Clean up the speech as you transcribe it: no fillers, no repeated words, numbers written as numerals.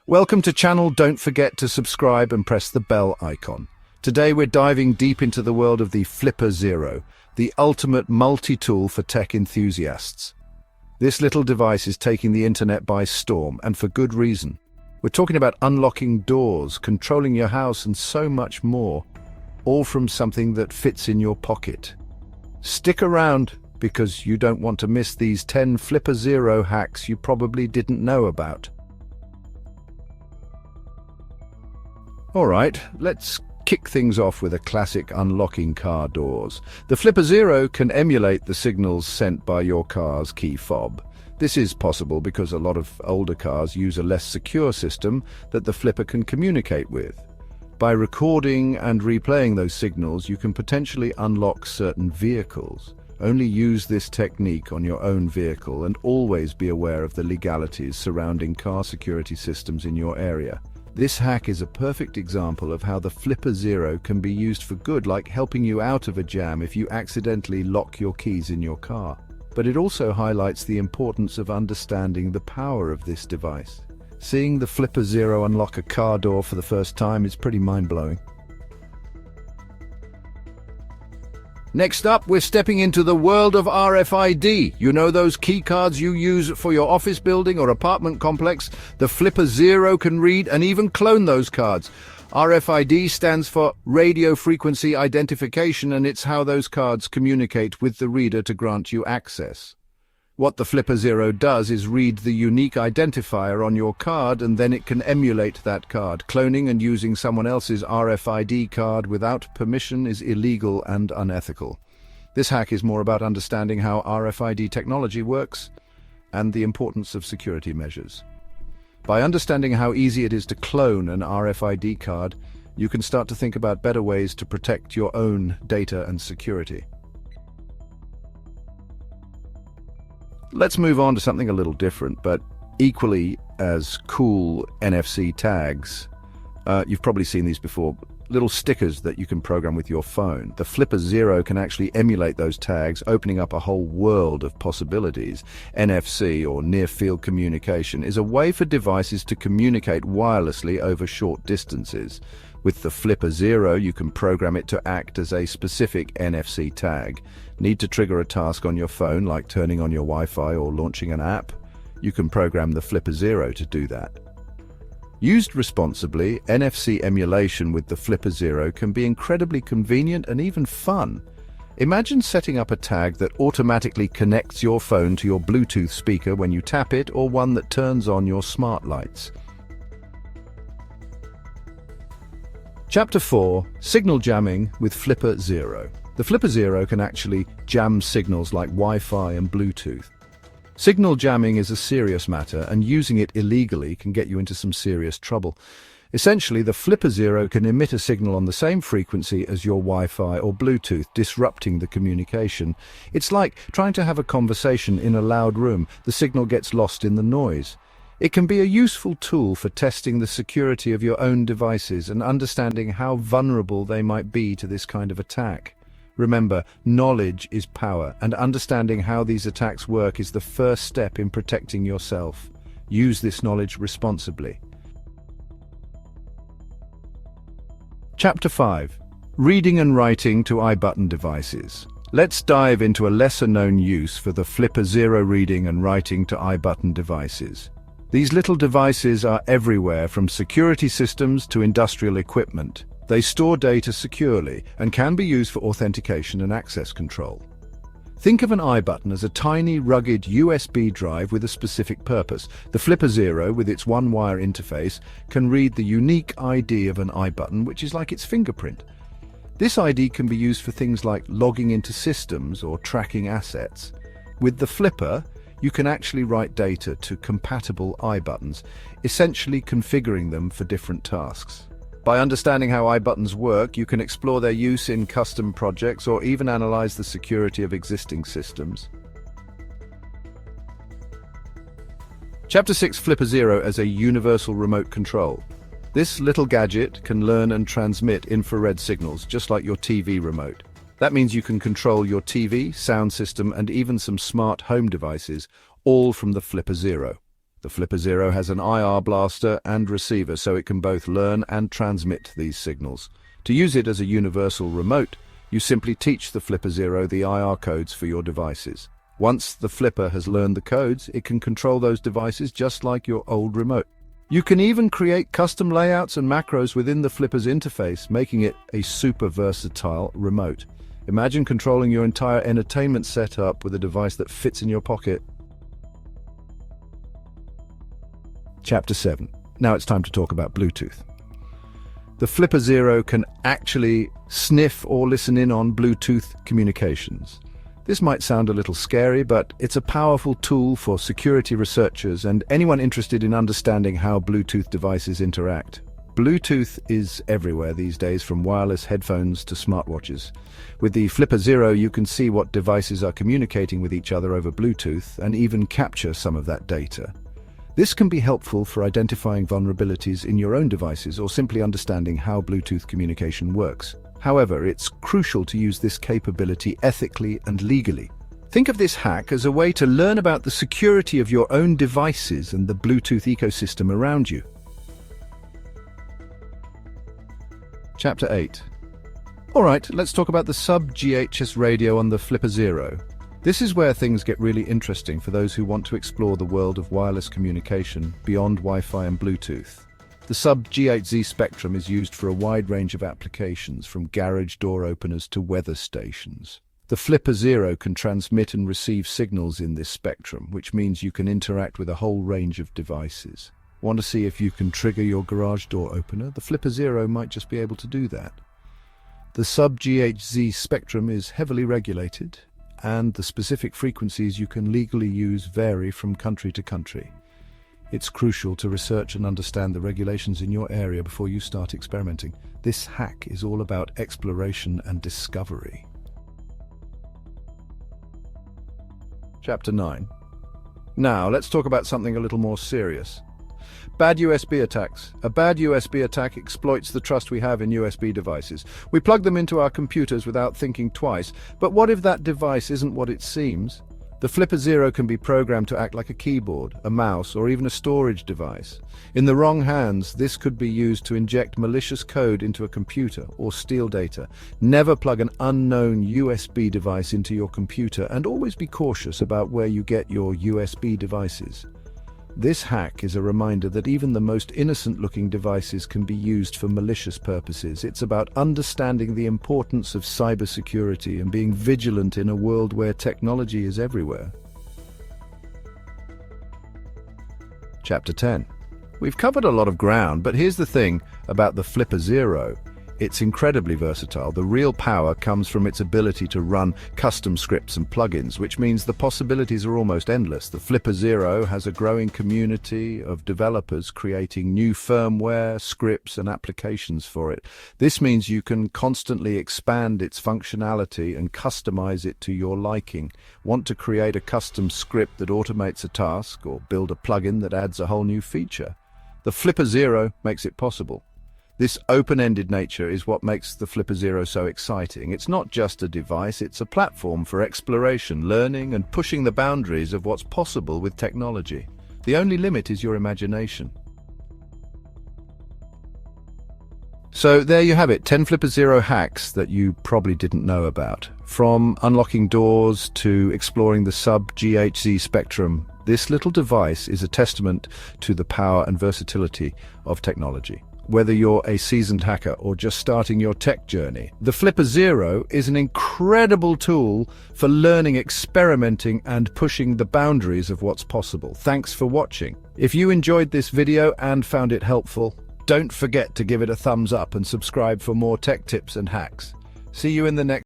Welcome to channel. Don't forget to subscribe and press the bell icon. Today we're diving deep into the world of the Flipper Zero, the ultimate multi-tool for tech enthusiasts. This little device is taking the internet by storm, and for good reason. We're talking about unlocking doors, controlling your house, and so much more, all from something that fits in your pocket. Stick around, because you don't want to miss these 10 Flipper Zero hacks you probably didn't know about. Alright, let's kick things off with a classic unlocking car doors. The Flipper Zero can emulate the signals sent by your car's key fob. This is possible because a lot of older cars use a less secure system that the Flipper can communicate with. By recording and replaying those signals, you can potentially unlock certain vehicles. Only use this technique on your own vehicle and always be aware of the legalities surrounding car security systems in your area. This hack is a perfect example of how the Flipper Zero can be used for good, like helping you out of a jam if you accidentally lock your keys in your car. But it also highlights the importance of understanding the power of this device. Seeing the Flipper Zero unlock a car door for the first time is pretty mind-blowing. Next up, we're stepping into the world of RFID. You know those key cards you use for your office building or apartment complex? The Flipper Zero can read and even clone those cards. RFID stands for radio frequency identification, and it's how those cards communicate with the reader to grant you access. What the Flipper Zero does is read the unique identifier on your card, and then it can emulate that card. Cloning and using someone else's RFID card without permission is illegal and unethical. This hack is more about understanding how RFID technology works and the importance of security measures. By understanding how easy it is to clone an RFID card, you can start to think about better ways to protect your own data and security. Let's move on to something a little different, but equally as cool NFC tags. You've probably seen these before. Little stickers that you can program with your phone. The Flipper Zero can actually emulate those tags, opening up a whole world of possibilities. NFC, or near-field communication, is a way for devices to communicate wirelessly over short distances. With the Flipper Zero, you can program it to act as a specific NFC tag. Need to trigger a task on your phone, like turning on your Wi-Fi or launching an app? You can program the Flipper Zero to do that. Used responsibly, NFC emulation with the Flipper Zero can be incredibly convenient and even fun. Imagine setting up a tag that automatically connects your phone to your Bluetooth speaker when you tap it, or one that turns on your smart lights. Chapter 4. Signal Jamming with Flipper Zero. The Flipper Zero can actually jam signals like Wi-Fi and Bluetooth. Signal jamming is a serious matter, and using it illegally can get you into some serious trouble. Essentially, the Flipper Zero can emit a signal on the same frequency as your Wi-Fi or Bluetooth, disrupting the communication. It's like trying to have a conversation in a loud room. The signal gets lost in the noise. It can be a useful tool for testing the security of your own devices and understanding how vulnerable they might be to this kind of attack. Remember, knowledge is power, and understanding how these attacks work is the first step in protecting yourself. Use this knowledge responsibly. Chapter 5. Reading and writing to iButton devices. Let's dive into a lesser-known use for the Flipper Zero reading and writing to iButton devices. These little devices are everywhere, from security systems to industrial equipment. They store data securely and can be used for authentication and access control. Think of an iButton as a tiny, rugged USB drive with a specific purpose. The Flipper Zero, with its one-wire interface, can read the unique ID of an iButton, which is like its fingerprint. This ID can be used for things like logging into systems or tracking assets. With the Flipper, you can actually write data to compatible iButtons, essentially configuring them for different tasks. By understanding how iButtons work, you can explore their use in custom projects or even analyze the security of existing systems. Chapter 6. Flipper Zero as a universal remote control. This little gadget can learn and transmit infrared signals, just like your TV remote. That means you can control your TV, sound system, and even some smart home devices, all from the Flipper Zero. The Flipper Zero has an IR blaster and receiver, so it can both learn and transmit these signals. To use it as a universal remote, you simply teach the Flipper Zero the IR codes for your devices. Once the Flipper has learned the codes, it can control those devices just like your old remote. You can even create custom layouts and macros within the Flipper's interface, making it a super versatile remote. Imagine controlling your entire entertainment setup with a device that fits in your pocket. Chapter 7. Now it's time to talk about Bluetooth. The Flipper Zero can actually sniff or listen in on Bluetooth communications. This might sound a little scary, but it's a powerful tool for security researchers and anyone interested in understanding how Bluetooth devices interact. Bluetooth is everywhere these days, from wireless headphones to smartwatches. With the Flipper Zero, you can see what devices are communicating with each other over Bluetooth and even capture some of that data. This can be helpful for identifying vulnerabilities in your own devices or simply understanding how Bluetooth communication works. However, it's crucial to use this capability ethically and legally. Think of this hack as a way to learn about the security of your own devices and the Bluetooth ecosystem around you. Chapter 8. Alright, let's talk about the Sub-GHz radio on the Flipper Zero. This is where things get really interesting for those who want to explore the world of wireless communication beyond Wi-Fi and Bluetooth. The Sub-GHz spectrum is used for a wide range of applications, from garage door openers to weather stations. The Flipper Zero can transmit and receive signals in this spectrum, which means you can interact with a whole range of devices. Want to see if you can trigger your garage door opener? The Flipper Zero might just be able to do that. The Sub-GHz spectrum is heavily regulated, and the specific frequencies you can legally use vary from country to country. It's crucial to research and understand the regulations in your area before you start experimenting. This hack is all about exploration and discovery. Chapter 9. Now, let's talk about something a little more serious. Bad USB attacks. A bad USB attack exploits the trust we have in USB devices. We plug them into our computers without thinking twice, but what if that device isn't what it seems? The Flipper Zero can be programmed to act like a keyboard, a mouse, or even a storage device. In the wrong hands, this could be used to inject malicious code into a computer or steal data. Never plug an unknown USB device into your computer, and always be cautious about where you get your USB devices. This hack is a reminder that even the most innocent-looking devices can be used for malicious purposes. It's about understanding the importance of cybersecurity and being vigilant in a world where technology is everywhere. Chapter 10. We've covered a lot of ground, but here's the thing about the Flipper Zero. It's incredibly versatile. The real power comes from its ability to run custom scripts and plugins, which means the possibilities are almost endless. The Flipper Zero has a growing community of developers creating new firmware, scripts, and applications for it. This means you can constantly expand its functionality and customize it to your liking. Want to create a custom script that automates a task, or build a plugin that adds a whole new feature? The Flipper Zero makes it possible. This open-ended nature is what makes the Flipper Zero so exciting. It's not just a device, it's a platform for exploration, learning, and pushing the boundaries of what's possible with technology. The only limit is your imagination. So there you have it, 10 Flipper Zero hacks that you probably didn't know about. From unlocking doors to exploring the Sub-GHz spectrum, this little device is a testament to the power and versatility of technology. Whether you're a seasoned hacker or just starting your tech journey, the Flipper Zero is an incredible tool for learning, experimenting, and pushing the boundaries of what's possible. Thanks for watching. If you enjoyed this video and found it helpful, don't forget to give it a thumbs up and subscribe for more tech tips and hacks. See you in the next